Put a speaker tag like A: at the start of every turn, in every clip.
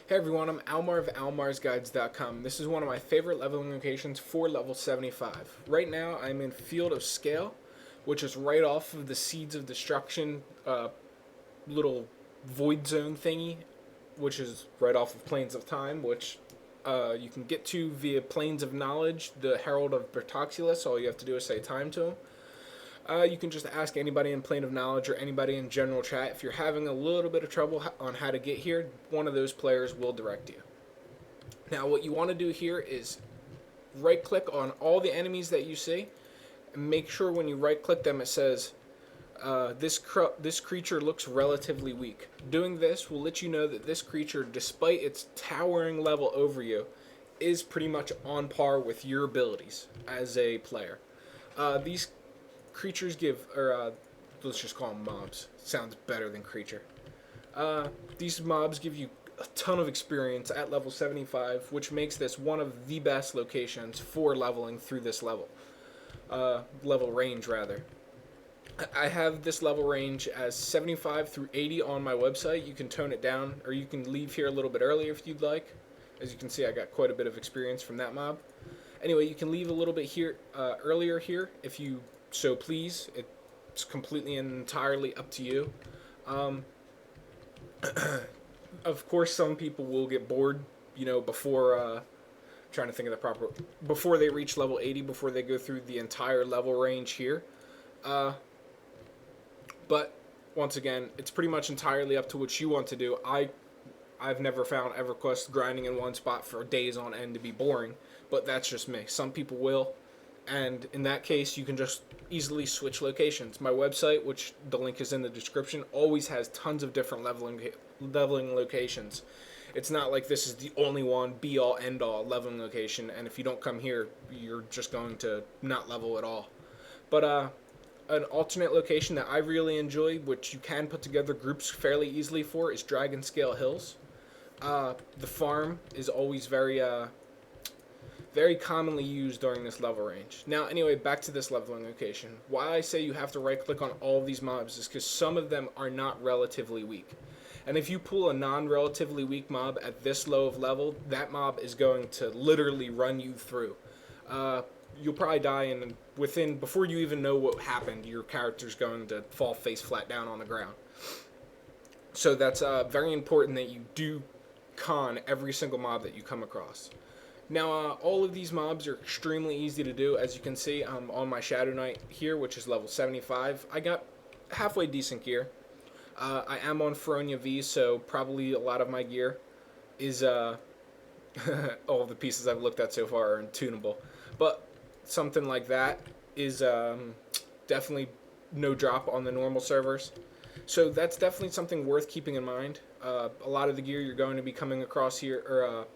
A: Hey everyone, I'm Almar of almarsguides.com. This is one of my favorite leveling locations for level 75. Right now I'm in Field of Scale, which is right off of the Seeds of Destruction little void zone thingy, which is right off of Plains of Time, which you can get to via Plains of Knowledge, the Herald of Bertoxulus. All you have to do is say time to him. You can just ask anybody in Plane of Knowledge or anybody in general chat. If you're having a little bit of trouble on how to get here, one of those players will direct you. Now, what you want to do here is right click on all the enemies that you see, and make sure when you right click them it says this creature looks relatively weak. Doing this will let you know that this creature, despite its towering level over you, is pretty much on par with your abilities as a player. These creatures give, or let's just call them mobs. Sounds better than creature. These mobs give you a ton of experience at level 75, which makes this one of the best locations for leveling through this level range rather. I have this level range as 75 through 80 on my website. You can tone it down, or you can leave here a little bit earlier if you'd like. As you can see, I got quite a bit of experience from that mob. Anyway, you can leave a little bit here earlier here if you so please. It's completely and entirely up to you. Of course, some people will get bored, before trying to think of the proper before they reach level 80, before they go through the entire level range here. But once again, it's pretty much entirely up to what you want to do. I've never found Everquest grinding in one spot for days on end to be boring, but that's just me. Some people will, and in that case, you can just easily switch locations. My website, which the link is in the description, always has tons of different leveling locations. It's not like this is the only one, be-all, end-all leveling location, and if you don't come here, you're just going to not level at all. But an alternate location that I really enjoy, which you can put together groups fairly easily for, is Dragon Scale Hills. The farm is always very commonly used during this level range. Now, anyway, back to this leveling location. Why I say you have to right-click on all of these mobs is because some of them are not relatively weak. And if you pull a non-relatively weak mob at this low of level, that mob is going to literally run you through. You'll probably die, and before you even know what happened, your character's going to fall face flat down on the ground. So that's very important that you do con every single mob that you come across. Now, all of these mobs are extremely easy to do. As you can see, I'm on my Shadow Knight here, which is level 75. I got halfway decent gear. I am on Feronia V, so probably a lot of my gear is all the pieces I've looked at so far are tunable. But something like that is definitely no drop on the normal servers. So that's definitely something worth keeping in mind. A lot of the gear you're going to be coming across here, or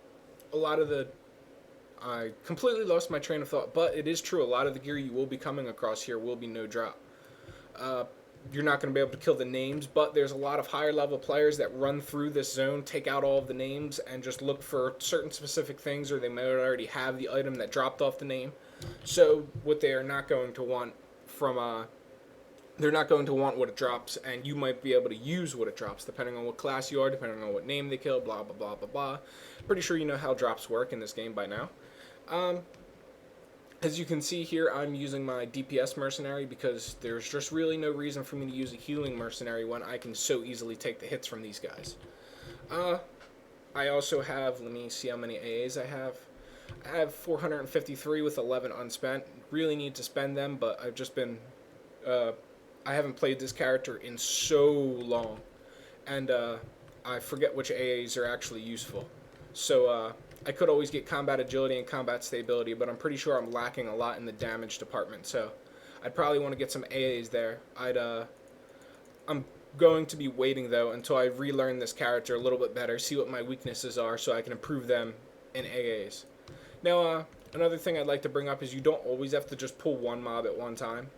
A: a lot of the... I completely lost my train of thought, but it is true. A lot of the gear you will be coming across here will be no drop. You're not going to be able to kill the names, but there's a lot of higher level players that run through this zone, take out all of the names, and just look for certain specific things, or they might already have the item that dropped off the name. So what they are not going to want from they're not going to want what it drops, and you might be able to use what it drops depending on what class you are, depending on what name they kill, blah blah blah blah blah. Pretty sure you know how drops work in this game by now. As you can see here, I'm using my DPS mercenary because there's just really no reason for me to use a healing mercenary when I can so easily take the hits from these guys. I also have, let me see how many AAs I have. I have 453 with 11 unspent. Really need to spend them, but I've just been... I haven't played this character in so long, and I forget which AAs are actually useful. So I could always get combat agility and combat stability, but I'm pretty sure I'm lacking a lot in the damage department, so I'd probably want to get some AAs there. I'm going to be waiting, though, until I relearn this character a little bit better, see what my weaknesses are, so I can improve them in AAs. Now, another thing I'd like to bring up is you don't always have to just pull one mob at one time.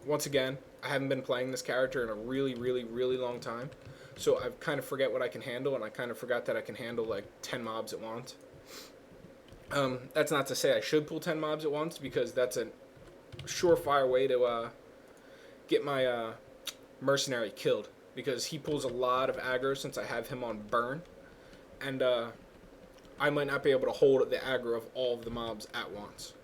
A: Once again, I haven't been playing this character in a really, really, really long time, so I kind of forget what I can handle, and I kind of forgot that I can handle like 10 mobs at once. That's not to say I should pull 10 mobs at once, because that's a surefire way to get my mercenary killed, because he pulls a lot of aggro since I have him on burn. and I might not be able to hold the aggro of all of the mobs at once.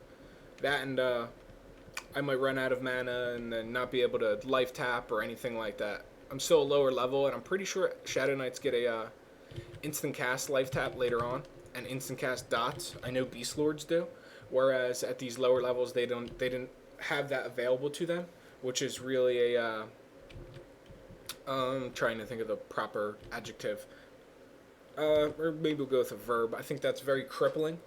A: That and I might run out of mana and then not be able to life tap or anything like that. I'm still a lower level, and I'm pretty sure Shadow Knights get a instant cast life tap later on, and instant cast dots. I know Beast Lords do, whereas at these lower levels they didn't have that available to them, which is really a trying to think of the proper adjective. Or maybe we'll go with a verb. I think that's very crippling.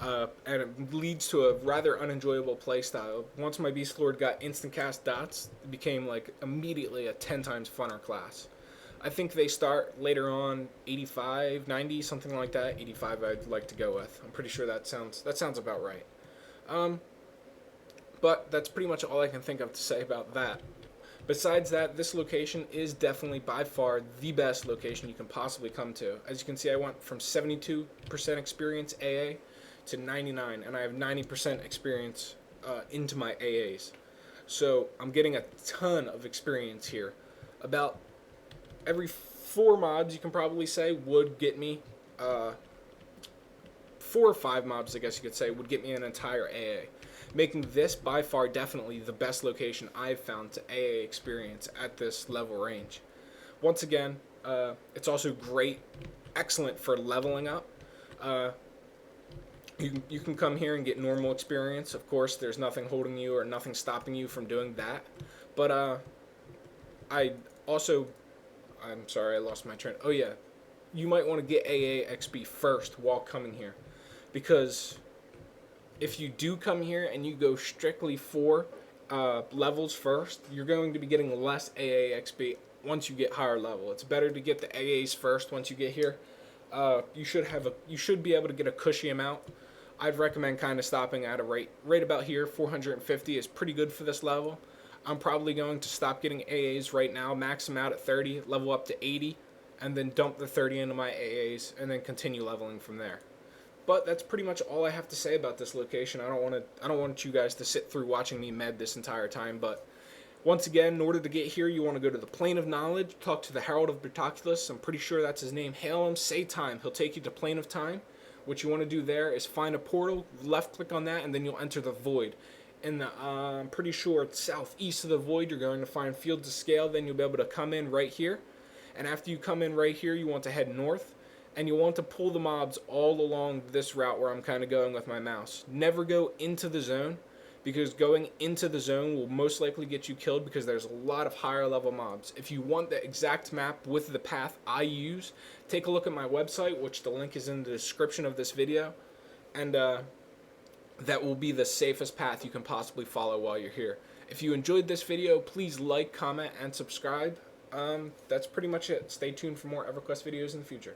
A: And it leads to a rather unenjoyable playstyle. Once my Beast Lord got instant cast dots, it became like immediately a 10 times funner class. I think they start later on 85, 90, something like that. 85 I'd like to go with. I'm pretty sure that sounds about right. But that's pretty much all I can think of to say about that. Besides that, this location is definitely by far the best location you can possibly come to. As you can see, I went from 72% experience AA to 99, and I have 90% experience into my AAs. So I'm getting a ton of experience here. About every 4 mobs, you can probably say, would get me 4 or 5 mobs, I guess you could say, would get me an entire AA, making this by far definitely the best location I've found to AA experience at this level range. Once again, it's also great, excellent for leveling up. You can come here and get normal experience. Of course, there's nothing holding you or nothing stopping you from doing that. But I'm sorry, I lost my train. Oh yeah, you might want to get AA XP first while coming here, because if you do come here and you go strictly for levels first, you're going to be getting less AA XP once you get higher level. It's better to get the AAs first once you get here. You should be able to get a cushy amount. I'd recommend kind of stopping at a right about here. 450 is pretty good for this level. I'm probably going to stop getting AAs right now, max them out at 30, level up to 80, and then dump the 30 into my AAs, and then continue leveling from there. But that's pretty much all I have to say about this location. I don't want you guys to sit through watching me med this entire time, but once again, in order to get here, you want to go to the Plane of Knowledge, talk to the Herald of Bertoculus. I'm pretty sure that's his name. Hail him, say time. He'll take you to Plane of Time. What you want to do there is find a portal, left click on that, and then you'll enter the Void. In the, I'm pretty sure it's southeast of the Void, you're going to find Fields of Scale. Then you'll be able to come in right here. And after you come in right here, you want to head north. And you want to pull the mobs all along this route where I'm kind of going with my mouse. Never go into the zone, because going into the zone will most likely get you killed, because there's a lot of higher level mobs. If you want the exact map with the path I use, take a look at my website, which the link is in the description of this video, and that will be the safest path you can possibly follow while you're here. If you enjoyed this video, please like, comment, and subscribe. That's pretty much it. Stay tuned for more Everquest videos in the future.